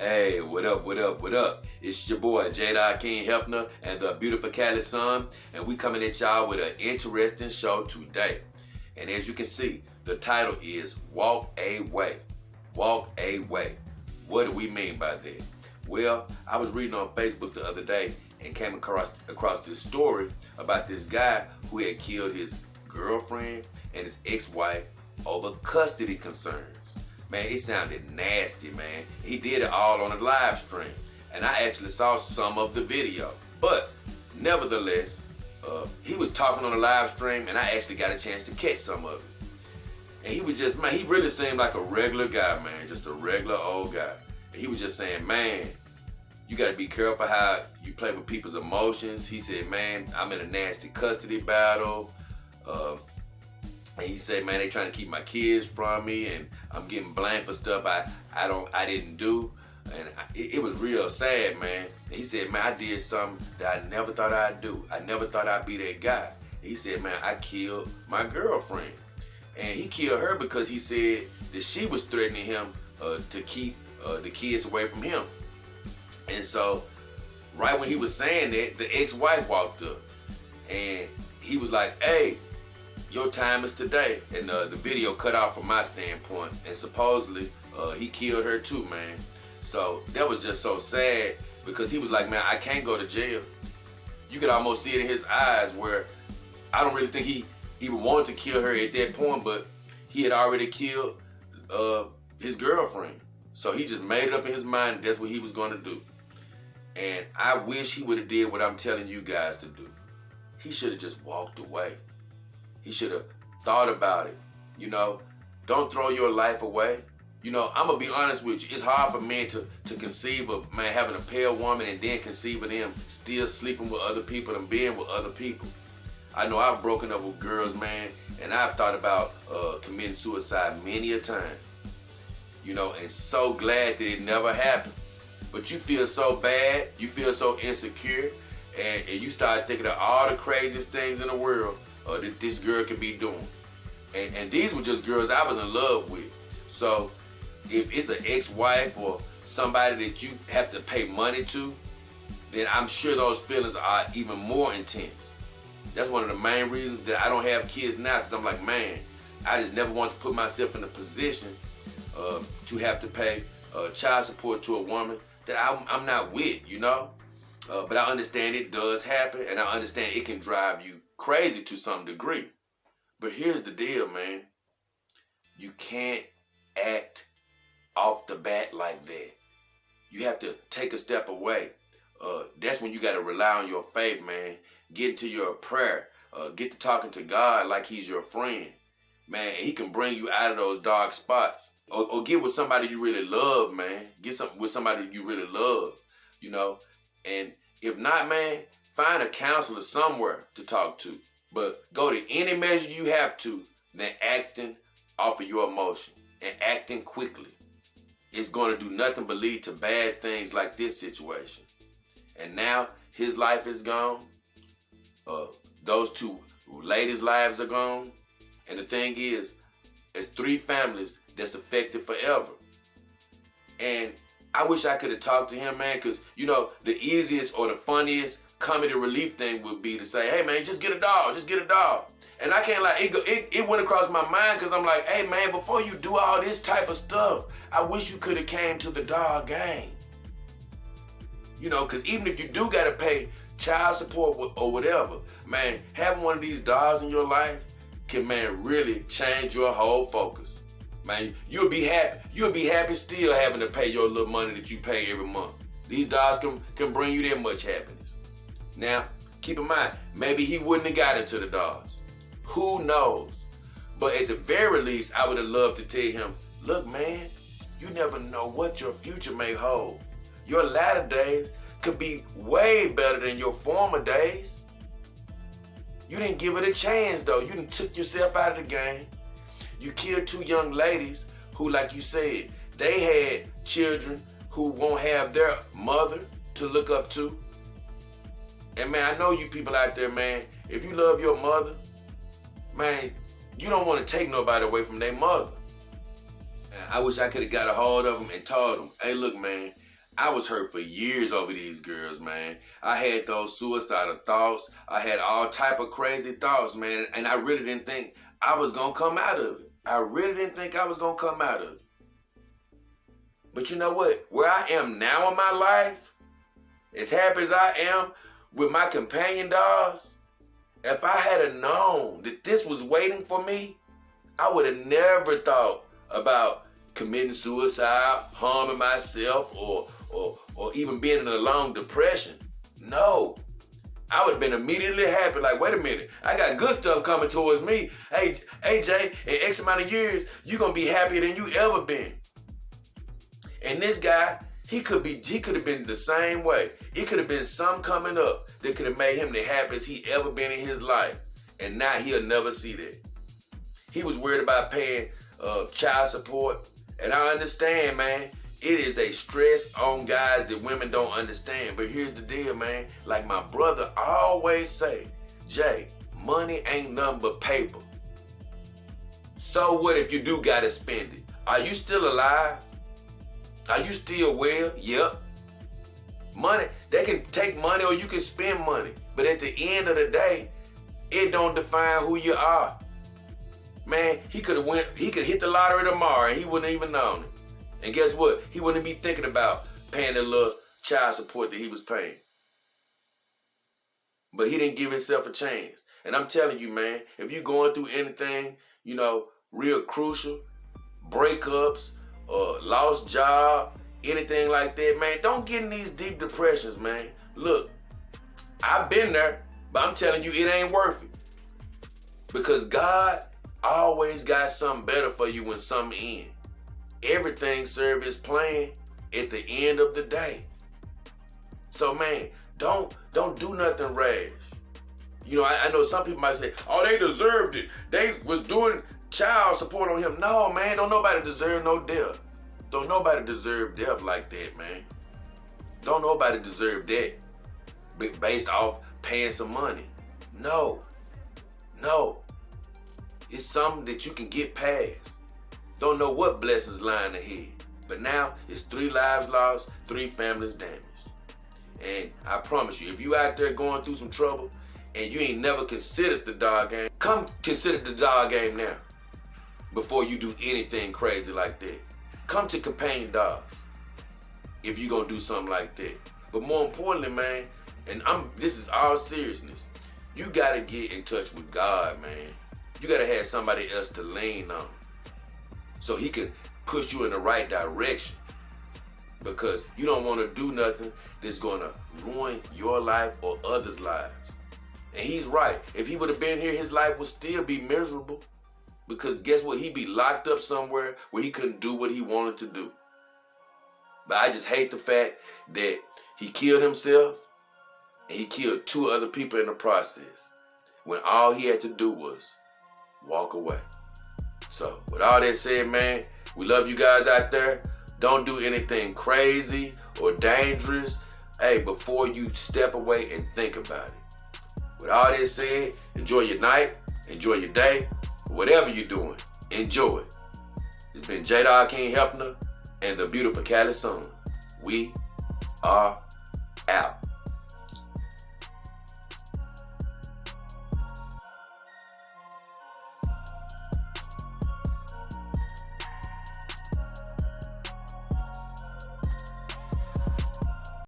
Hey, what up, what up, what up? It's your boy, Jada King Hefner and the beautiful Cali Sun, and we coming at y'all with an interesting show today. And as you can see, the title is Walk Away. Walk Away. What do we mean by that? Well, I was reading on Facebook the other day and came across this story about this guy who had killed his girlfriend and his ex-wife over custody concerns. Man, it sounded nasty, man. He did it all on a live stream. And I actually saw some of the video. But, nevertheless, he was talking on a live stream and I actually got a chance to catch some of it. And he was just, man, he really seemed like a regular guy, man. Just a regular old guy. And he was just saying, man, you gotta be careful how you play with people's emotions. He said, man, I'm in a nasty custody battle. And he said, man, they trying to keep my kids from me, and I'm getting blamed for stuff I didn't do, and it was real sad, man. And he said, man, I did something that I never thought I'd do. I never thought I'd be that guy. And he said, man, I killed my girlfriend, and he killed her because he said that she was threatening him to keep the kids away from him. And so, right when he was saying that, the ex-wife walked up, and he was like, hey, your time is today. And the video cut off from my standpoint, and supposedly he killed her too, man. So that was just so sad because he was like, man, I can't go to jail. You could almost see it in his eyes where I don't really think he even wanted to kill her at that point, but he had already killed his girlfriend. So he just made it up in his mind that's what he was going to do. And I wish he would have did what I'm telling you guys to do. He should have just walked away. He should have thought about it. You know, don't throw your life away. You know, I'm going to be honest with you. It's hard for men to conceive of, man, having a pale woman and then conceive of them still sleeping with other people and being with other people. I know I've broken up with girls, man, and I've thought about committing suicide many a time. You know, and so glad that it never happened. But you feel so bad, you feel so insecure, and you start thinking of all the craziest things in the world that this girl could be doing. And these were just girls I was in love with. So if it's an ex-wife or somebody that you have to pay money to, then I'm sure those feelings are even more intense. That's one of the main reasons that I don't have kids now, because I'm like, man, I just never want to put myself in a position to have to pay child support to a woman that I'm not with, you know? But I understand it does happen, and I understand it can drive you crazy to some degree. But here's the deal, man. You can't act off the bat like that. You have to take a step away. That's when you got to rely on your faith, man. Get into your prayer. Get to talking to God like he's your friend. Man, he can bring you out of those dark spots. Or get with somebody you really love, man. Get with somebody you really love, you know. And if not, man, find a counselor somewhere to talk to. But go to any measure you have to than acting off of your emotion and acting quickly. It's going to do nothing but lead to bad things like this situation. And now his life is gone. Those two ladies' lives are gone. And the thing is, it's 3 families that's affected forever. And I wish I could have talked to him, man, because, you know, the easiest or the funniest comedy relief thing would be to say, hey, man, just get a dog, just get a dog. And I can't lie, it went across my mind because I'm like, hey, man, before you do all this type of stuff, I wish you could have came to the dog game. You know, because even if you do got to pay child support or whatever, man, having one of these dogs in your life can, man, really change your whole focus. Man, you'll be happy. You'll be happy still having to pay your little money that you pay every month. These dogs can bring you that much happiness. Now, keep in mind, maybe he wouldn't have got into the dogs. Who knows? But at the very least, I would have loved to tell him, look, man, you never know what your future may hold. Your latter days could be way better than your former days. You didn't give it a chance, though. You done took yourself out of the game. You killed 2 young ladies who, like you said, they had children who won't have their mother to look up to. And, man, I know you people out there, man, if you love your mother, man, you don't want to take nobody away from their mother. And I wish I could have got a hold of them and told them, hey, look, man, I was hurt for years over these girls, man. I had those suicidal thoughts. I had all type of crazy thoughts, man. And I really didn't think I was going to come out of it. I really didn't think I was going to come out of it. But you know what? Where I am now in my life, as happy as I am with my companion dogs, if I had known that this was waiting for me, I would have never thought about committing suicide, harming myself, or even being in a long depression. No. I would have been immediately happy, like, wait a minute, I got good stuff coming towards me. Hey, Jay, in X amount of years, you're going to be happier than you ever been. And this guy, he could have been the same way. It could have been something coming up that could have made him the happiest he ever been in his life. And now he'll never see that. He was worried about paying child support. And I understand, man. It is a stress on guys that women don't understand. But here's the deal, man. Like my brother always say, Jay, money ain't nothing but paper. So what if you do gotta spend it? Are you still alive? Are you still well? Yep. Money, they can take money or you can spend money. But at the end of the day, it don't define who you are. Man, he could hit the lottery tomorrow and he wouldn't even known it. And guess what? He wouldn't be thinking about paying the little child support that he was paying. But he didn't give himself a chance. And I'm telling you, man, if you're going through anything, real crucial, breakups, lost job, anything like that, man, don't get in these deep depressions, man. Look, I've been there, but I'm telling you, it ain't worth it. Because God always got something better for you when something ends. Everything serves its plan at the end of the day. So, man, don't do nothing rash. I know some people might say, oh, they deserved it. They was doing child support on him. No, man, don't nobody deserve no death. Don't nobody deserve death like that, man. Don't nobody deserve that based off paying some money. No. It's something that you can get past. Don't know what blessings lying ahead. But now it's 3 lives lost, 3 families damaged. And I promise you, if you out there going through some trouble and you ain't never considered the dog game, come consider the dog game now before you do anything crazy like that. Come to Companion Dogs if you gonna do something like that. But more importantly, man, and this is all seriousness, you gotta get in touch with God, man. You gotta have somebody else to lean on so he can push you in the right direction. Because you don't want to do nothing that's gonna ruin your life or others' lives. And he's right. If he would have been here, his life would still be miserable. Because guess what? He'd be locked up somewhere where he couldn't do what he wanted to do. But I just hate the fact that he killed himself and he killed 2 other people in the process when all he had to do was walk away. So with all that said, man, we love you guys out there. Don't do anything crazy or dangerous, before you step away and think about it. With all that said, enjoy your night, enjoy your day, whatever you're doing, enjoy it. It's been J-Dog King Hefner and the beautiful Cali Sun. We are out.